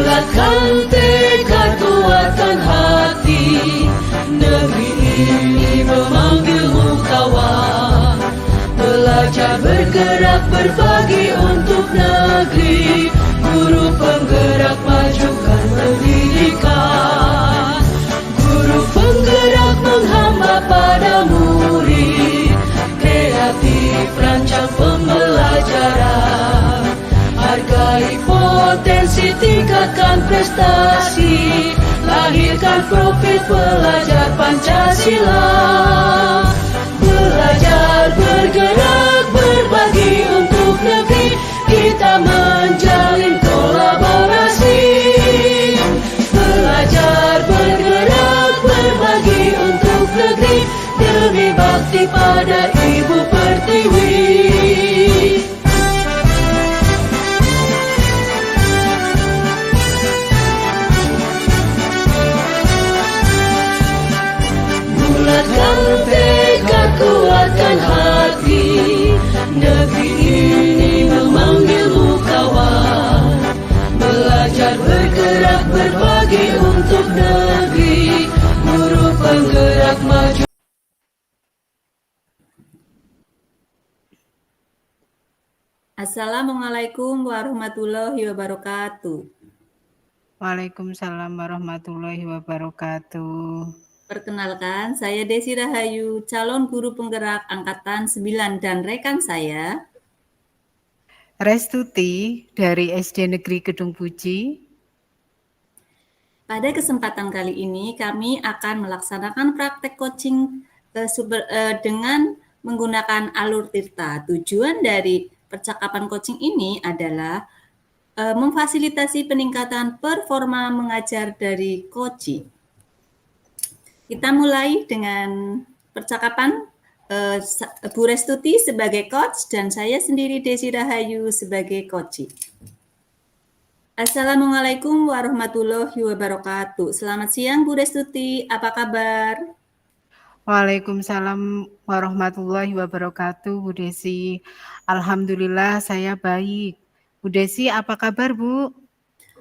Bulatkan tekad, kuatkan hati, negeri ini memanggilmu kawan. Belajar bergerak berbagi untuk negeri, guru penggerak majukan pendidikan. Guru penggerak menghamba pada murid, kreatif rancang pembelajaran. Hargai potensi, tingkatkan prestasi, lahirkan profil pelajar Pancasila. Belajar, bergerak, berbagi untuk negeri, kita menjalin kolaborasi. Belajar, bergerak, berbagi untuk negeri, demi bakti pada Ibu Pertiwi. Bulatkan tekad, kuatkan hati, negeri ini memanggilmu kawan. Belajar, bergerak, berbagi untuk negeri, guru penggerak maju. Assalamualaikum warahmatullahi wabarakatuh. Waalaikumsalam warahmatullahi wabarakatuh. Perkenalkan, saya Desi Rahayu, calon guru penggerak Angkatan 9 dan rekan saya Restuti dari SD Negeri Kedung Puji. Pada kesempatan kali ini kami akan melaksanakan praktek coaching dengan menggunakan alur Tirta. Tujuan dari percakapan coaching ini adalah memfasilitasi peningkatan performa mengajar dari coaching. Kita mulai dengan percakapan Bu Restuti sebagai coach dan saya sendiri Desi Rahayu sebagai coach. Assalamualaikum warahmatullahi wabarakatuh. Selamat siang Bu Restuti, apa kabar? Waalaikumsalam warahmatullahi wabarakatuh, Bu Desi. Alhamdulillah saya baik. Bu Desi, apa kabar, Bu?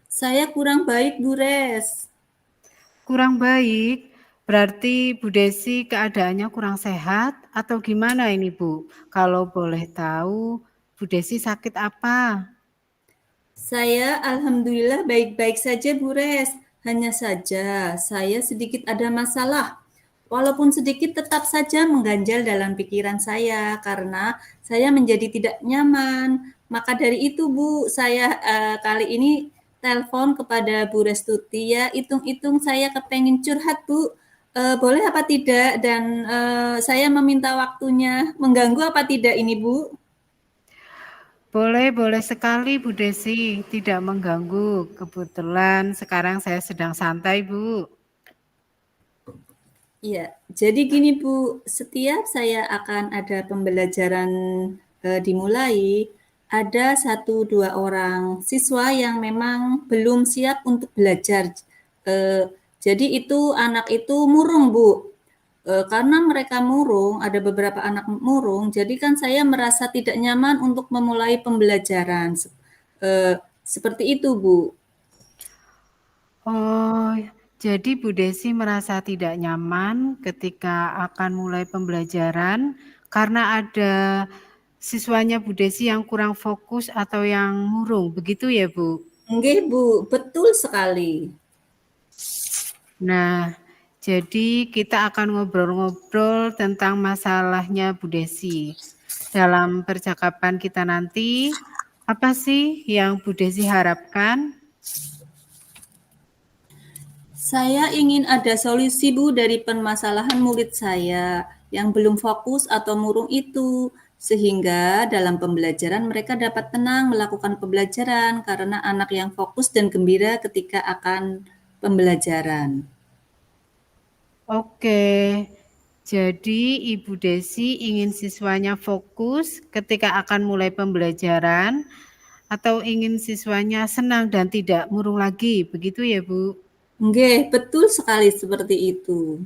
Saya kurang baik, Bu Res. Kurang baik? Berarti Bu Desi keadaannya kurang sehat atau gimana ini, Bu? Kalau boleh tahu, Bu Desi sakit apa? Saya alhamdulillah baik-baik saja, Bu Res. Hanya saja saya sedikit ada masalah. Walaupun sedikit tetap saja mengganjal dalam pikiran saya karena saya menjadi tidak nyaman. Maka dari itu, Bu, saya kali ini telepon kepada Bu Restuti ya. Hitung-hitung saya kepengen curhat, Bu. Boleh apa tidak? Dan saya meminta waktunya. Mengganggu apa tidak ini, Bu? Boleh sekali Bu Desi, tidak mengganggu. Kebetulan sekarang saya sedang santai, Bu. Iya, jadi gini Bu, setiap saya akan ada pembelajaran dimulai, ada 1-2 orang siswa yang memang belum siap untuk belajar. Jadi itu anak itu murung Bu. Karena mereka murung, ada beberapa anak murung, jadi kan saya merasa tidak nyaman untuk memulai pembelajaran. Seperti itu Bu. Oh, jadi Bu Desi merasa tidak nyaman ketika akan mulai pembelajaran karena ada siswanya Bu Desi yang kurang fokus atau yang murung, begitu ya Bu? Nggih Bu, betul sekali. Nah, jadi kita akan ngobrol-ngobrol tentang masalahnya Bu Desi. Dalam percakapan kita nanti, apa sih yang Bu Desi harapkan? Saya ingin ada solusi Bu dari permasalahan murid saya yang belum fokus atau murung itu, sehingga dalam pembelajaran mereka dapat tenang melakukan pembelajaran karena anak yang fokus dan gembira ketika akan pembelajaran. Oke, jadi Ibu Desi ingin siswanya fokus ketika akan mulai pembelajaran atau ingin siswanya senang dan tidak murung lagi, begitu ya Bu? Nggih, betul sekali seperti itu.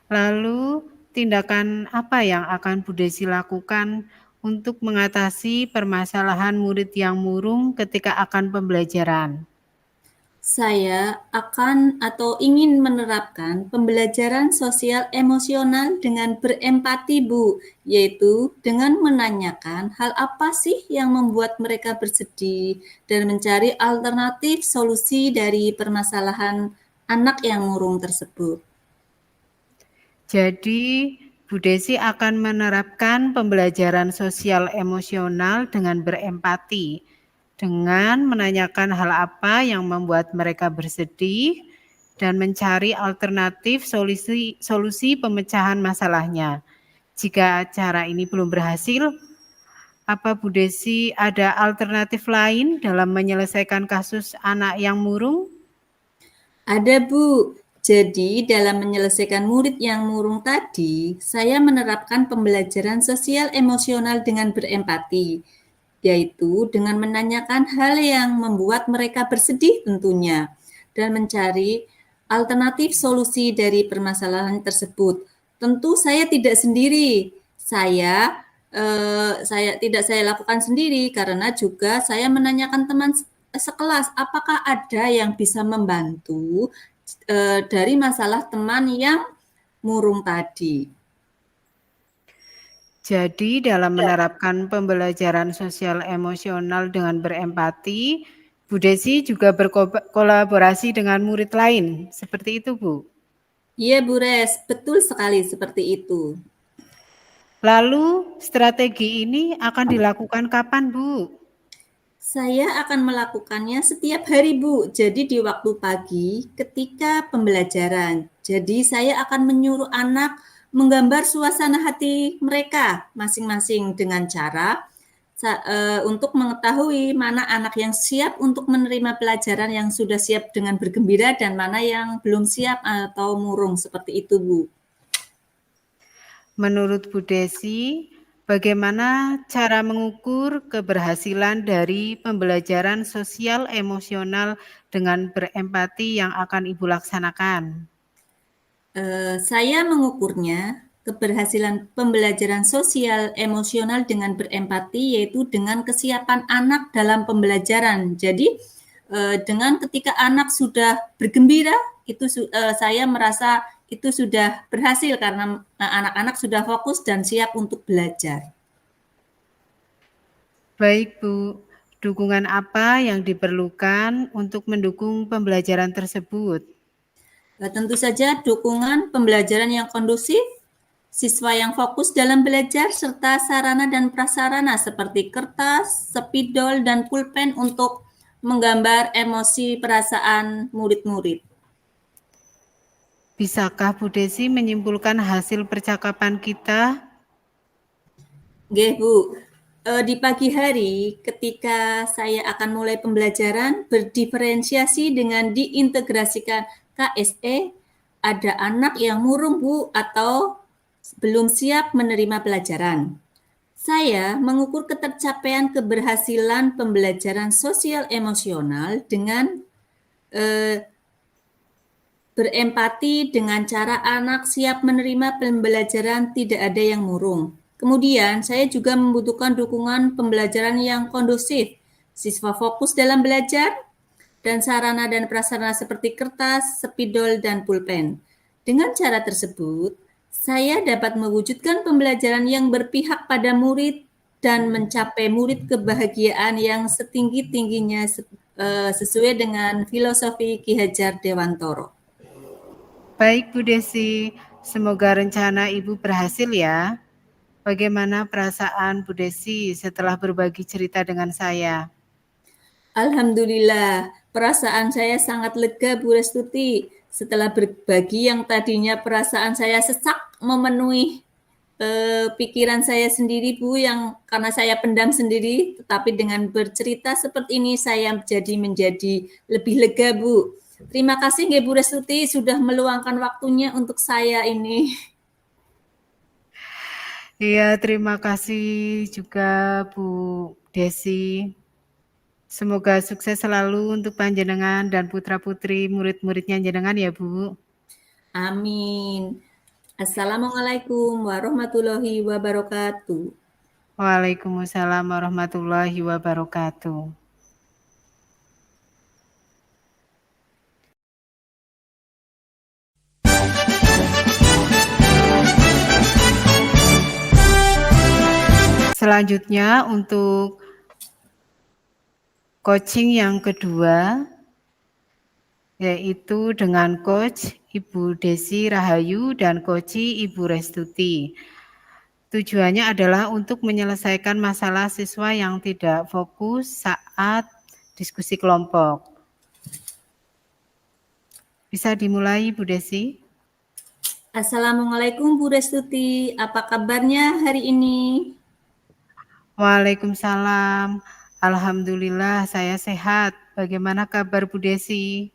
Lalu, tindakan apa yang akan Bu Desi lakukan untuk mengatasi permasalahan murid yang murung ketika akan pembelajaran? Saya akan atau ingin menerapkan pembelajaran sosial emosional dengan berempati, Bu, yaitu dengan menanyakan hal apa sih yang membuat mereka bersedih dan mencari alternatif solusi dari permasalahan anak yang murung tersebut. Jadi, Bu Desi akan menerapkan pembelajaran sosial emosional dengan berempati, dengan menanyakan hal apa yang membuat mereka bersedih dan mencari alternatif solusi pemecahan masalahnya. Jika cara ini belum berhasil, apa Bu Desi ada alternatif lain dalam menyelesaikan kasus anak yang murung? Ada, Bu. Jadi, dalam menyelesaikan murid yang murung tadi, saya menerapkan pembelajaran sosial emosional dengan berempati, yaitu dengan menanyakan hal yang membuat mereka bersedih tentunya, dan mencari alternatif solusi dari permasalahan tersebut. Tentu saya tidak sendiri. Saya lakukan sendiri karena juga saya menanyakan teman sekelas apakah ada yang bisa membantu dari masalah teman yang murung tadi. Jadi dalam menerapkan pembelajaran sosial emosional dengan berempati, Bu Desi juga berkolaborasi dengan murid lain, seperti itu Bu. Iya Bu Res, betul sekali seperti itu. Lalu strategi ini akan dilakukan kapan Bu? Saya akan melakukannya setiap hari, Bu. Jadi di waktu pagi ketika pembelajaran. Jadi saya akan menyuruh anak menggambar suasana hati mereka masing-masing dengan cara untuk mengetahui mana anak yang siap untuk menerima pelajaran yang sudah siap dengan bergembira dan mana yang belum siap atau murung seperti itu, Bu. Menurut Bu Desi, bagaimana cara mengukur keberhasilan dari pembelajaran sosial emosional dengan berempati yang akan Ibu laksanakan? Saya mengukurnya keberhasilan pembelajaran sosial emosional dengan berempati yaitu dengan kesiapan anak dalam pembelajaran. Jadi dengan ketika anak sudah bergembira itu saya merasa itu sudah berhasil karena anak-anak sudah fokus dan siap untuk belajar. Baik Bu, dukungan apa yang diperlukan untuk mendukung pembelajaran tersebut? Tentu saja dukungan pembelajaran yang kondusif, siswa yang fokus dalam belajar, serta sarana dan prasarana seperti kertas, spidol, dan pulpen untuk menggambar emosi perasaan murid-murid. Bisakah Bu Desi menyimpulkan hasil percakapan kita? Nggih, Bu. Di pagi hari ketika saya akan mulai pembelajaran berdiferensiasi dengan diintegrasikan KSE, ada anak yang murung, Bu, atau belum siap menerima pelajaran. Saya mengukur ketercapaian keberhasilan pembelajaran sosial emosional dengan berempati dengan cara anak siap menerima pembelajaran tidak ada yang murung. Kemudian, saya juga membutuhkan dukungan pembelajaran yang kondusif. Siswa fokus dalam belajar, dan sarana dan prasarana seperti kertas, spidol, dan pulpen. Dengan cara tersebut, saya dapat mewujudkan pembelajaran yang berpihak pada murid dan mencapai murid kebahagiaan yang setinggi-tingginya sesuai dengan filosofi Ki Hajar Dewantoro. Baik Bu Desi, semoga rencana Ibu berhasil ya. Bagaimana perasaan Bu Desi setelah berbagi cerita dengan saya? Alhamdulillah, perasaan saya sangat lega Bu Restuti. Setelah berbagi yang tadinya perasaan saya sesak memenuhi pikiran saya sendiri Bu, yang karena saya pendam sendiri, tetapi dengan bercerita seperti ini saya menjadi lebih lega Bu. Terima kasih nggih Bu Restuti sudah meluangkan waktunya untuk saya ini. Iya, terima kasih juga Bu Desi. Semoga sukses selalu untuk panjenengan dan putra-putri murid-muridnya jenengan ya, Bu. Amin. Assalamualaikum warahmatullahi wabarakatuh. Waalaikumsalam warahmatullahi wabarakatuh. Selanjutnya untuk coaching yang kedua, yaitu dengan Coach Ibu Desi Rahayu dan Coach Ibu Restuti. Tujuannya adalah untuk menyelesaikan masalah siswa yang tidak fokus saat diskusi kelompok. Bisa dimulai, Bu Desi? Assalamualaikum Bu Restuti, apa kabarnya hari ini? Waalaikumsalam. Alhamdulillah saya sehat. Bagaimana kabar Bu Desi?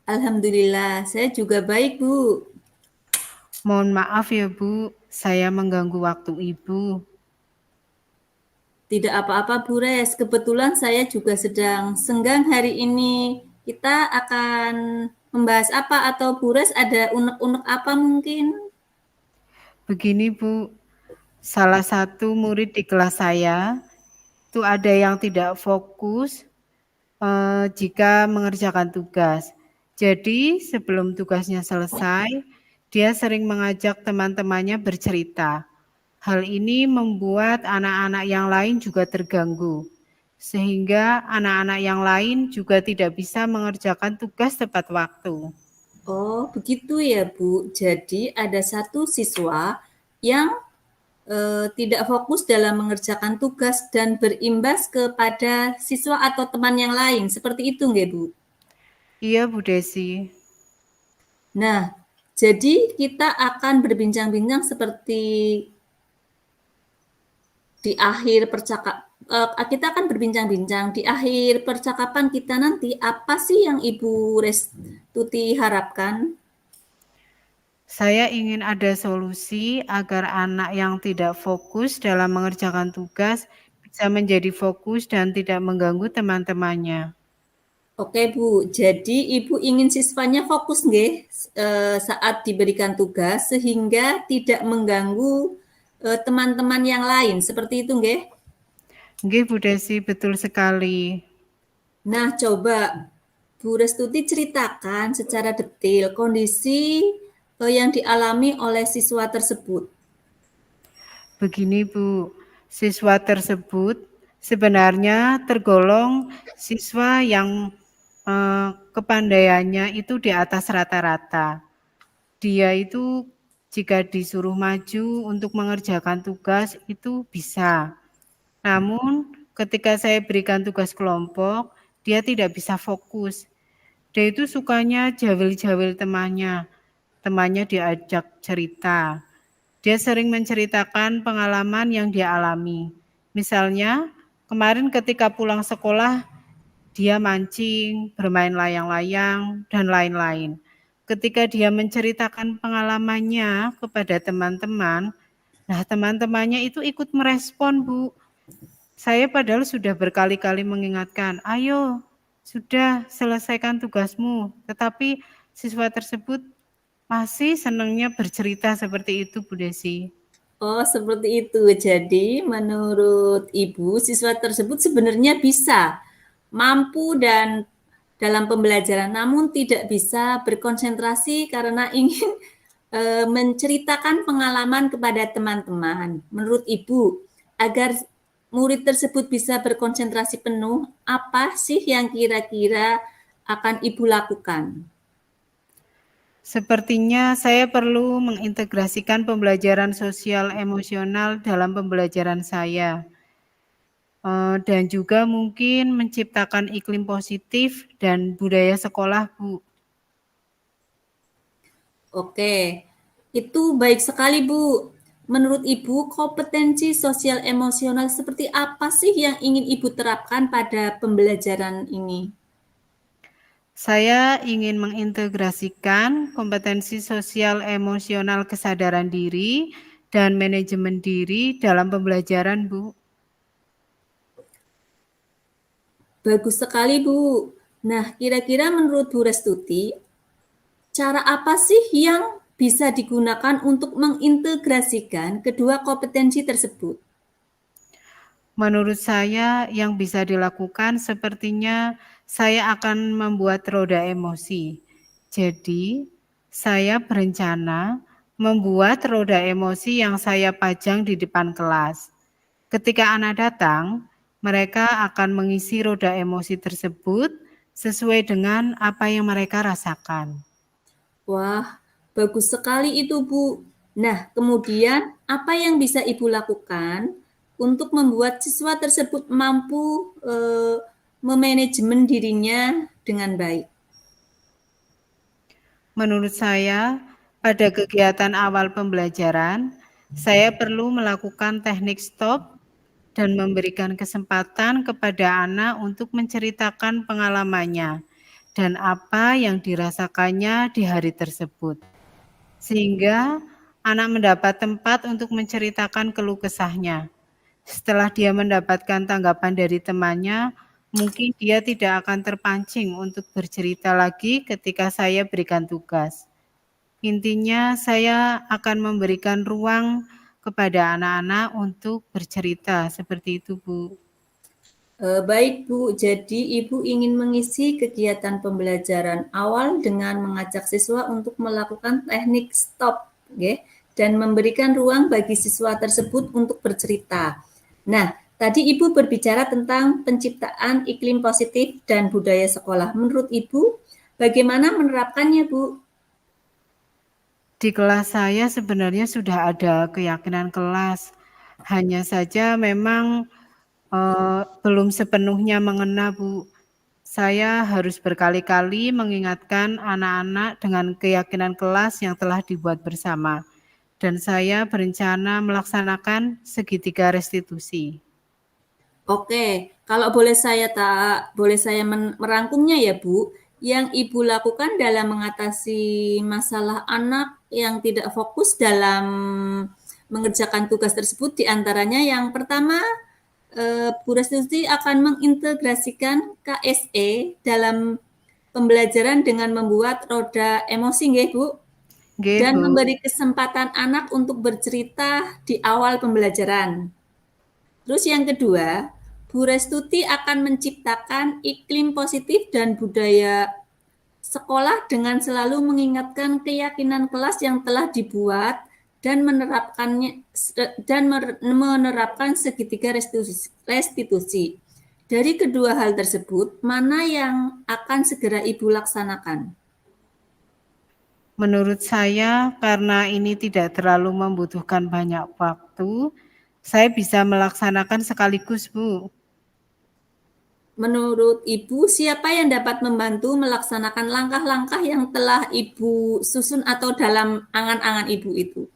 Alhamdulillah, saya juga baik Bu. Mohon maaf ya Bu, saya mengganggu waktu Ibu. Tidak apa-apa Bu Res, kebetulan saya juga sedang senggang hari ini. Kita akan membahas apa atau Bu Res ada unek-unek apa mungkin? Begini Bu, salah satu murid di kelas saya itu ada yang tidak fokus jika mengerjakan tugas. Jadi sebelum tugasnya selesai, dia sering mengajak teman-temannya bercerita. Hal ini membuat anak-anak yang lain juga terganggu, sehingga anak-anak yang lain juga tidak bisa mengerjakan tugas tepat waktu. Oh, begitu ya Bu. Jadi ada satu siswa yang tidak fokus dalam mengerjakan tugas dan berimbas kepada siswa atau teman yang lain. Seperti itu nggak Bu? Iya Bu Desi. Nah, jadi kita akan berbincang-bincang seperti di akhir kita akan berbincang-bincang di akhir percakapan kita nanti apa sih yang Ibu Restuti harapkan? Saya ingin ada solusi agar anak yang tidak fokus dalam mengerjakan tugas bisa menjadi fokus dan tidak mengganggu teman-temannya. Oke Bu, jadi Ibu ingin siswanya fokus nggih saat diberikan tugas sehingga tidak mengganggu teman-teman yang lain, seperti itu nggih? Nggih Bu Desi, betul sekali. Nah, coba Bu Restuti ceritakan secara detail kondisi yang dialami oleh siswa tersebut. Begini Bu, siswa tersebut sebenarnya tergolong siswa yang kepandaiannya itu di atas rata-rata. Dia itu jika disuruh maju untuk mengerjakan tugas itu bisa. Namun ketika saya berikan tugas kelompok, dia tidak bisa fokus. Dia itu sukanya jawil-jawil temannya. Temannya diajak cerita. Dia sering menceritakan pengalaman yang dia alami. Misalnya, kemarin ketika pulang sekolah, dia mancing, bermain layang-layang, dan lain-lain. Ketika dia menceritakan pengalamannya kepada teman-teman, nah teman-temannya itu ikut merespon, Bu. Saya padahal sudah berkali-kali mengingatkan, ayo sudah selesaikan tugasmu. Tetapi siswa tersebut masih senangnya bercerita seperti itu, Bu Desi. Oh, seperti itu. Jadi, menurut Ibu, siswa tersebut sebenarnya bisa mampu dan dalam pembelajaran, namun tidak bisa berkonsentrasi karena ingin menceritakan pengalaman kepada teman-teman. Menurut Ibu, agar murid tersebut bisa berkonsentrasi penuh, apa sih yang kira-kira akan Ibu lakukan? Sepertinya saya perlu mengintegrasikan pembelajaran sosial emosional dalam pembelajaran saya. Dan juga mungkin menciptakan iklim positif dan budaya sekolah, Bu. Oke, itu baik sekali, Bu. Menurut Ibu, kompetensi sosial emosional seperti apa sih yang ingin Ibu terapkan pada pembelajaran ini? Saya ingin mengintegrasikan kompetensi sosial emosional kesadaran diri dan manajemen diri dalam pembelajaran, Bu. Bagus sekali, Bu. Nah, kira-kira menurut Bu Restuti, cara apa sih yang bisa digunakan untuk mengintegrasikan kedua kompetensi tersebut? Menurut saya yang bisa dilakukan sepertinya saya akan membuat roda emosi. Jadi, saya berencana membuat roda emosi yang saya pajang di depan kelas. Ketika anak datang, mereka akan mengisi roda emosi tersebut sesuai dengan apa yang mereka rasakan. Wah, bagus sekali itu, Bu. Nah, kemudian apa yang bisa Ibu lakukan untuk membuat siswa tersebut mampu memanajemen dirinya dengan baik? Menurut saya, pada kegiatan awal pembelajaran, saya perlu melakukan teknik stop dan memberikan kesempatan kepada anak untuk menceritakan pengalamannya dan apa yang dirasakannya di hari tersebut. Sehingga anak mendapat tempat untuk menceritakan keluh kesahnya. Setelah dia mendapatkan tanggapan dari temannya, mungkin dia tidak akan terpancing untuk bercerita lagi ketika saya berikan tugas. Intinya saya akan memberikan ruang kepada anak-anak untuk bercerita, seperti itu, Bu. Baik, Bu. Jadi Ibu ingin mengisi kegiatan pembelajaran awal dengan mengajak siswa untuk melakukan teknik stop, okay, dan memberikan ruang bagi siswa tersebut untuk bercerita. Nah, tadi Ibu berbicara tentang penciptaan iklim positif dan budaya sekolah. Menurut Ibu, bagaimana menerapkannya, Bu? Di kelas saya sebenarnya sudah ada keyakinan kelas, hanya saja memang belum sepenuhnya mengena, Bu. Saya harus berkali-kali mengingatkan anak-anak dengan keyakinan kelas yang telah dibuat bersama, dan saya berencana melaksanakan segitiga restitusi. Oke, kalau boleh saya merangkumnya ya, Bu. Yang Ibu lakukan dalam mengatasi masalah anak yang tidak fokus dalam mengerjakan tugas tersebut diantaranya yang pertama, Bu Restuti akan mengintegrasikan KSE dalam pembelajaran dengan membuat roda emosi, nggih, Bu? Nggih, Dan Bu. memberi kesempatan anak untuk bercerita di awal pembelajaran. Terus yang kedua, Bu Restuti akan menciptakan iklim positif dan budaya sekolah dengan selalu mengingatkan keyakinan kelas yang telah dibuat dan menerapkan segitiga restitusi. Dari kedua hal tersebut, mana yang akan segera Ibu laksanakan? Menurut saya, karena ini tidak terlalu membutuhkan banyak waktu, saya bisa melaksanakan sekaligus, Bu. Menurut Ibu, siapa yang dapat membantu melaksanakan langkah-langkah yang telah Ibu susun atau dalam angan-angan Ibu itu?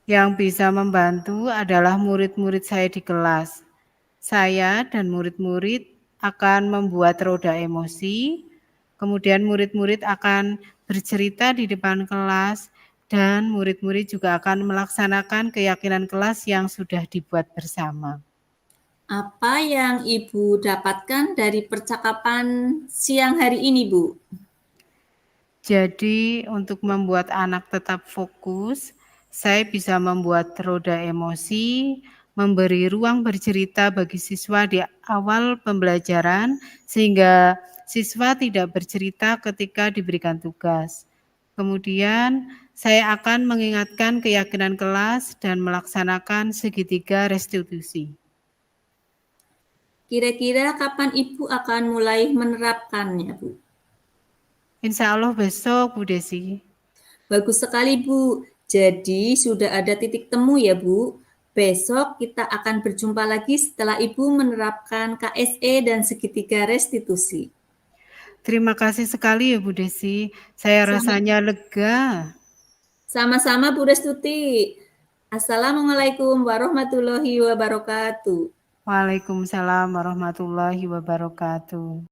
Yang bisa membantu adalah murid-murid saya di kelas. Saya dan murid-murid akan membuat roda emosi, kemudian murid-murid akan bercerita di depan kelas, dan murid-murid juga akan melaksanakan keyakinan kelas yang sudah dibuat bersama. Apa yang Ibu dapatkan dari percakapan siang hari ini, Bu? Jadi untuk membuat anak tetap fokus, saya bisa membuat roda emosi, memberi ruang bercerita bagi siswa di awal pembelajaran, sehingga siswa tidak bercerita ketika diberikan tugas. Kemudian saya akan mengingatkan keyakinan kelas dan melaksanakan segitiga restitusi. Kira-kira kapan Ibu akan mulai menerapkannya, Bu? Insya Allah besok, Bu Desi. Bagus sekali, Bu. Jadi sudah ada titik temu ya, Bu. Besok kita akan berjumpa lagi setelah Ibu menerapkan KSE dan segitiga restitusi. Terima kasih sekali ya Bu Desi. Saya rasanya lega. Sama-sama Bu Restuti. Assalamualaikum warahmatullahi wabarakatuh. Waalaikumsalam warahmatullahi wabarakatuh.